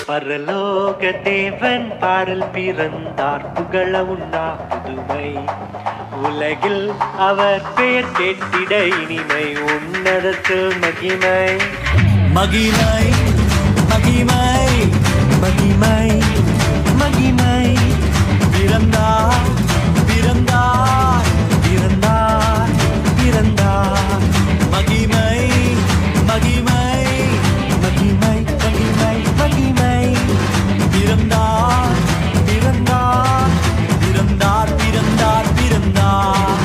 பரலோக தேவன் பாடல் பிறந்தார் புகழ உண்ணா புதுமை உலகில் அவர் பெயர் கேட்டிட இனிமை உன்னதத்தில் மகிமை மகிமை மகிமை மகிமை மகிமை பிறந்தார் பிறந்தார் பிறந்தார் பிறந்தார் மகிமை மகிமை மகிமை மகிமை மகிமை பிறந்தார் பிறந்தார் பிறந்தார் பிறந்தார் பிறந்தார்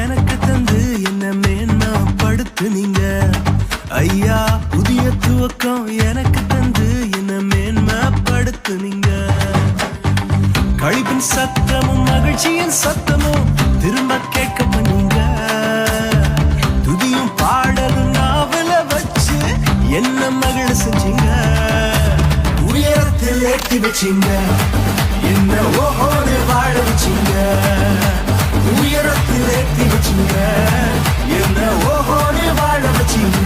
எனக்கு தந்து என்ன மேன்மைப்படுத்துனீங்க ஐயா. புதிய துவக்கம் எனக்கு தந்து என்ன மேன்மைப்படுத்துனீங்க. கழிப்பின் சத்தமும் மகிழ்ச்சியின் சத்தமும் திரும்ப கேட்க பண்ணீங்க. துதியும் பாடலும் நாவல வச்சு என்ன மகிழ செஞ்சீங்க. உயரத்தில் ஏற்றி வச்சீங்க என்ன ஓஹோடு வாழ வச்சீங்க. உயரத்தில் ஏற்றி வச்சீங்க என்ன ஓஹோன்னு வாழ வச்சீங்க.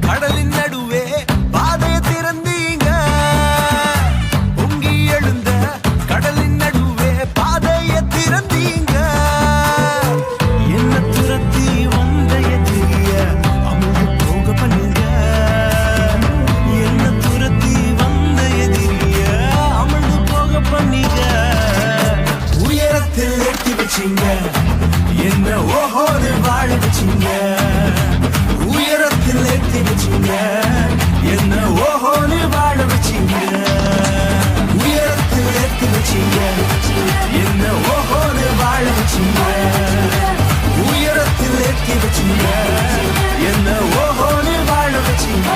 கடலின் நடுவே பாதையை திறந்தீங்க. பொங்கி எழுந்த கடலின் நடுவே பாதையை திறந்தீங்க. என்ன துரத்தி வந்த எதிரிய அமுது போக பண்ணுங்க. என்ன துரத்தி வந்த எதிரிய அமுது போக பண்ணீங்க. உயரத்தில் ஏற்றி வச்சீங்க என்ன ஓஹோடு வாழ வச்சீங்க. உயரத்தில் ஏற்றி வச்சீங்க என்ன ஓஹோன்னு வாழ வச்சீங்க. உயரத்தில் ஏற்றி வச்சீங்க என்ன ஓஹோன்னு வாழ வச்சீங்க. உயரத்தில் ஏற்றி வச்சீங்க என்ன ஓஹோன்னு வாழ வச்சீங்க.